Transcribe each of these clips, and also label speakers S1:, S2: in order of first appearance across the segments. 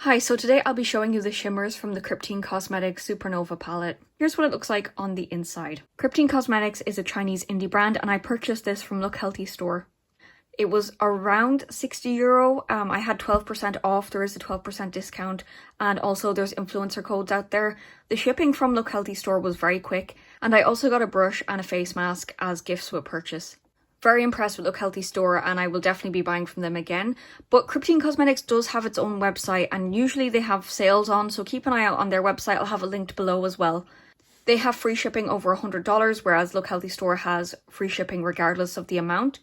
S1: Hi, so today I'll be showing you the shimmers from the Kryptein Cosmetics Supernova palette. Here's what it looks like on the inside. Kryptein Cosmetics is a Chinese indie brand and I purchased this from lookhealthystore. It was around €60. I had 12% off, there is a 12% discount, and also there's influencer codes out there. The shipping from lookhealthystore was very quick, and I also got a brush and a face mask as gifts with purchase. Very impressed with lookhealthystore and I will definitely be buying from them again. But Kryptein Cosmetics does have its own website and usually they have sales on, so keep an eye out on their website. I'll have it linked below as well. They have free shipping over $100, whereas lookhealthystore has free shipping regardless of the amount.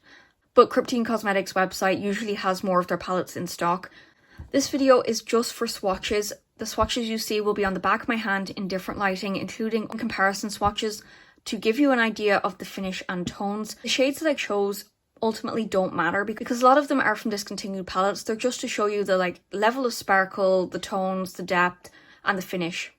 S1: But Kryptein Cosmetics website usually has more of their palettes in stock. This video is just for swatches. The swatches you see will be on the back of my hand in different lighting, including comparison swatches, to give you an idea of the finish and tones. The shades that I chose ultimately don't matter because a lot of them are from discontinued palettes. They're just to show you the level of sparkle, the tones, the depth, and the finish.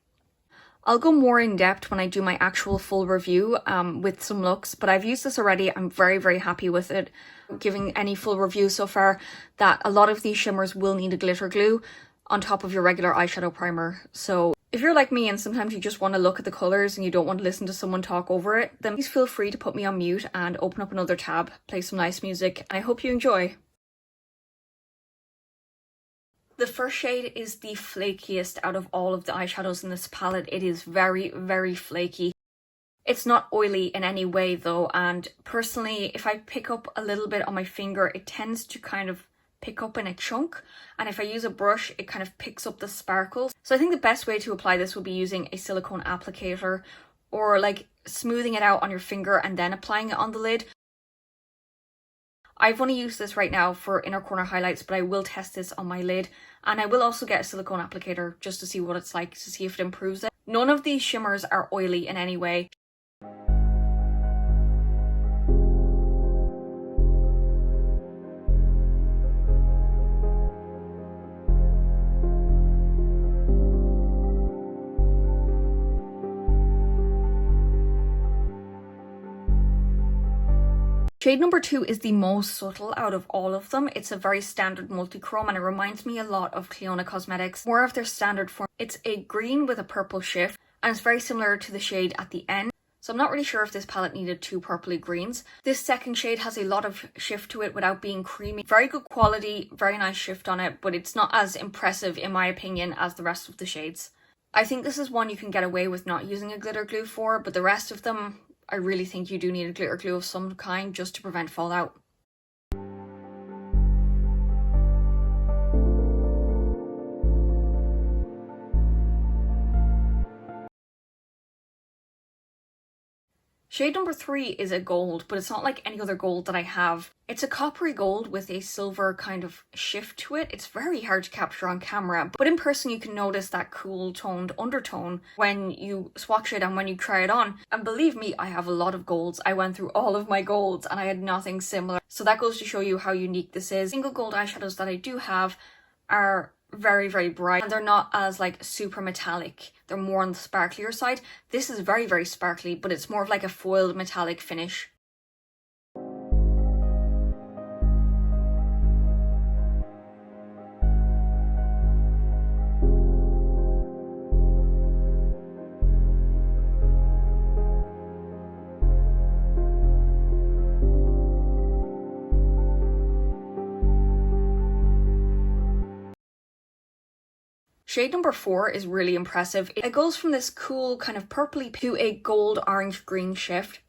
S1: I'll go more in depth when I do my actual full review with some looks, but I've used this already. I'm very happy with it. Giving any full review so far that a lot of these shimmers will need a glitter glue on top of your regular eyeshadow primer. So if you're like me and sometimes you just want to look at the colours and you don't want to listen to someone talk over it, then please feel free to put me on mute and open up another tab, play some nice music, and I hope you enjoy. The first shade is the flakiest out of all of the eyeshadows in this palette. It is very flaky. It's not oily in any way though, and personally if I pick up a little bit on my finger it tends to kind of pick up in a chunk, and if I use a brush it kind of picks up the sparkles. So I think the best way to apply this would be using a silicone applicator or smoothing it out on your finger and then applying it on the lid. I've only used this right now for inner corner highlights, but I will test this on my lid, and I will also get a silicone applicator just to see what it's like, to see if it improves it. None of these shimmers are oily in any way. Shade number 2 is the most subtle out of all of them. It's a very standard multi-chrome and it reminds me a lot of Cbeauty Cosmetics, more of their standard form. It's a green with a purple shift and it's very similar to the shade at the end. So I'm not really sure if this palette needed two purpley greens. This second shade has a lot of shift to it without being creamy. Very good quality, very nice shift on it, but it's not as impressive in my opinion as the rest of the shades. I think this is one you can get away with not using a glitter glue for, but the rest of them I really think you do need a glitter glue of some kind just to prevent fallout. Shade number 3 is a gold, but it's not like any other gold that I have. It's a coppery gold with a silver kind of shift to it. It's very hard to capture on camera, but in person you can notice that cool toned undertone when you swatch it and when you try it on. And believe me, I have a lot of golds. I went through all of my golds and I had nothing similar. So that goes to show you how unique this is. Single gold eyeshadows that I do have are very bright and they're not as super metallic. They're more on the sparklier side. This is very sparkly, but it's more of a foiled metallic finish. Shade number 4 is really impressive. It goes from this cool kind of purpley to a gold orange green shift.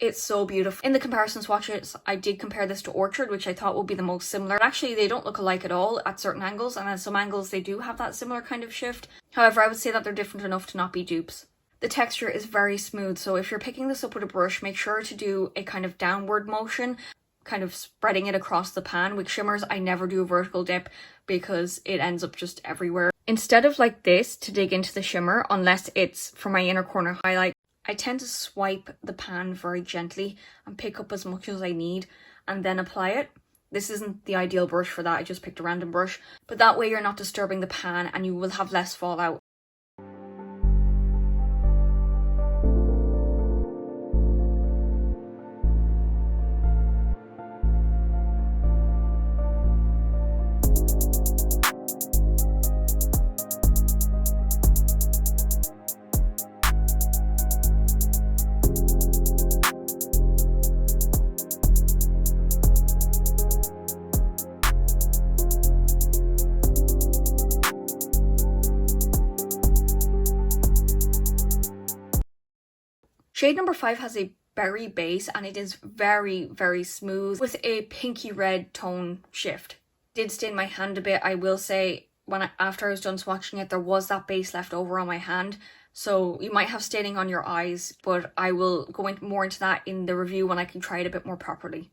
S1: It's so beautiful. In the comparison swatches, I did compare this to Orchard, which I thought would be the most similar. Actually, they don't look alike at all at certain angles, and at some angles they do have that similar kind of shift. However, I would say that they're different enough to not be dupes. The texture is very smooth, so if you're picking this up with a brush, make sure to do a kind of downward motion, kind of spreading it across the pan. With shimmers, I never do a vertical dip because it ends up just everywhere. Instead of this to dig into the shimmer, unless it's for my inner corner highlight, I tend to swipe the pan very gently and pick up as much as I need and then apply it. This isn't the ideal brush for that, I just picked a random brush, but that way you're not disturbing the pan and you will have less fallout. Shade number 5 has a berry base and it is very, very smooth with a pinky red tone shift. It did stain my hand a bit, I will say. After I was done swatching it, there was that base left over on my hand, so you might have staining on your eyes, but I will go more into that in the review when I can try it a bit more properly.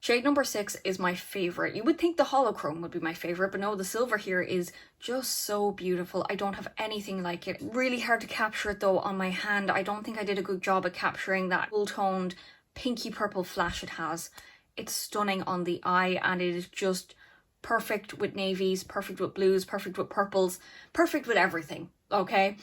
S1: Shade number 6 is my favourite. You would think the holochrome would be my favourite, but no, the silver here is just so beautiful. I don't have anything like it. Really hard to capture it though on my hand. I don't think I did a good job at capturing that full-toned pinky purple flash it has. It's stunning on the eye and it is just perfect with navies, perfect with blues, perfect with purples, perfect with everything, okay?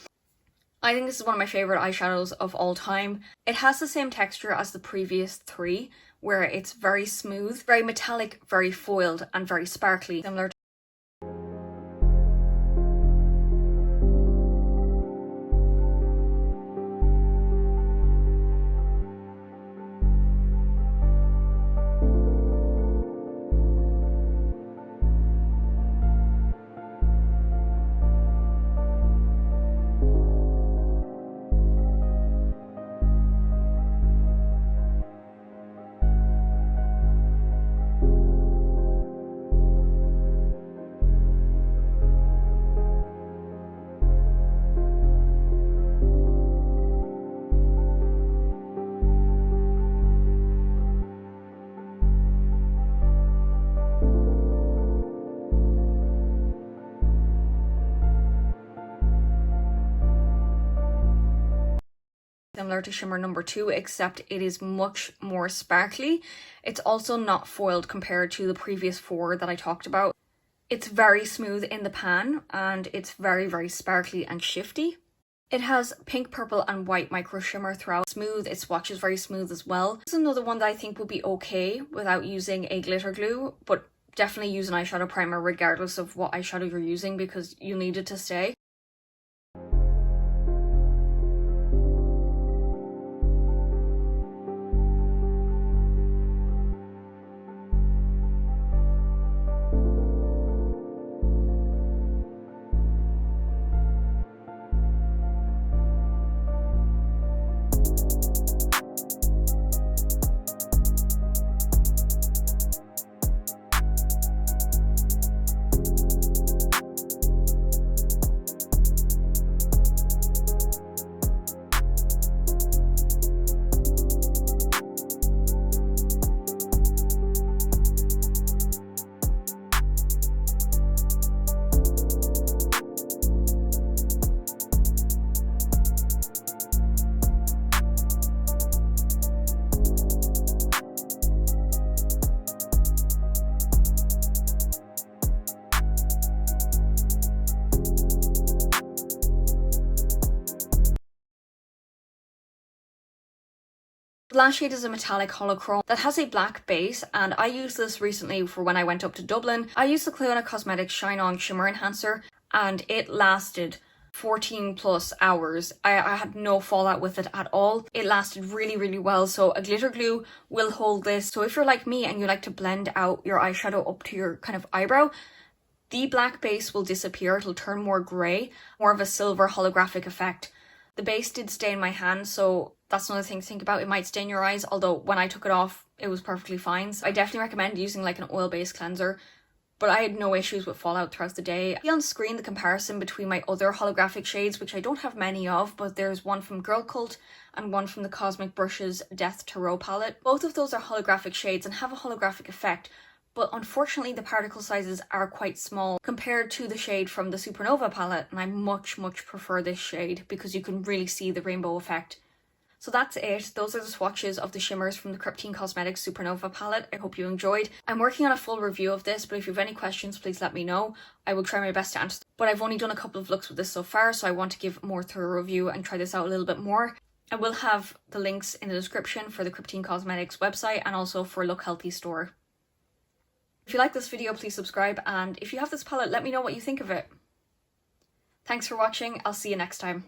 S1: I think this is one of my favourite eyeshadows of all time. It has the same texture as the previous 3, where it's very smooth, very metallic, very foiled, and very sparkly, similar to Shimmer number 2, except it is much more sparkly. It's also not foiled compared to the previous 4 that I talked about. It's very smooth in the pan and it's very, very sparkly and shifty. It has pink, purple and white micro shimmer throughout. Smooth, it swatches very smooth as well. This is another one that I think would be okay without using a glitter glue, but definitely use an eyeshadow primer regardless of what eyeshadow you're using because you need it to stay. The last shade is a metallic holochrome that has a black base, and I used this recently for when I went up to Dublin. I used the Cbeauty Cosmetics Shine On Shimmer Enhancer and it lasted 14 plus hours. I had no fallout with it at all. It lasted really, really well, so a glitter glue will hold this. So if you're like me and you like to blend out your eyeshadow up to your kind of eyebrow, the black base will disappear. It'll turn more grey, more of a silver holographic effect. The base did stain my hand, so that's another thing to think about. It might stain your eyes, although when I took it off, it was perfectly fine. So I definitely recommend using like an oil-based cleanser, but I had no issues with fallout throughout the day. I see on screen the comparison between my other holographic shades, which I don't have many of, but there's one from Girl Cult and one from the Cosmic Brushes Death Tarot palette. Both of those are holographic shades and have a holographic effect, but unfortunately the particle sizes are quite small compared to the shade from the Supernova palette, and I much prefer this shade because you can really see the rainbow effect. So that's it. Those are the swatches of the shimmers from the Kryptein Cosmetics Supernova palette. I hope you enjoyed. I'm working on a full review of this, but if you have any questions, please let me know. I will try my best to answer them. But I've only done a couple of looks with this so far, so I want to give a more thorough review and try this out a little bit more. I will have the links in the description for the Kryptein Cosmetics website and also for lookhealthystore. If you like this video, please subscribe, and if you have this palette, let me know what you think of it. Thanks for watching. I'll see you next time.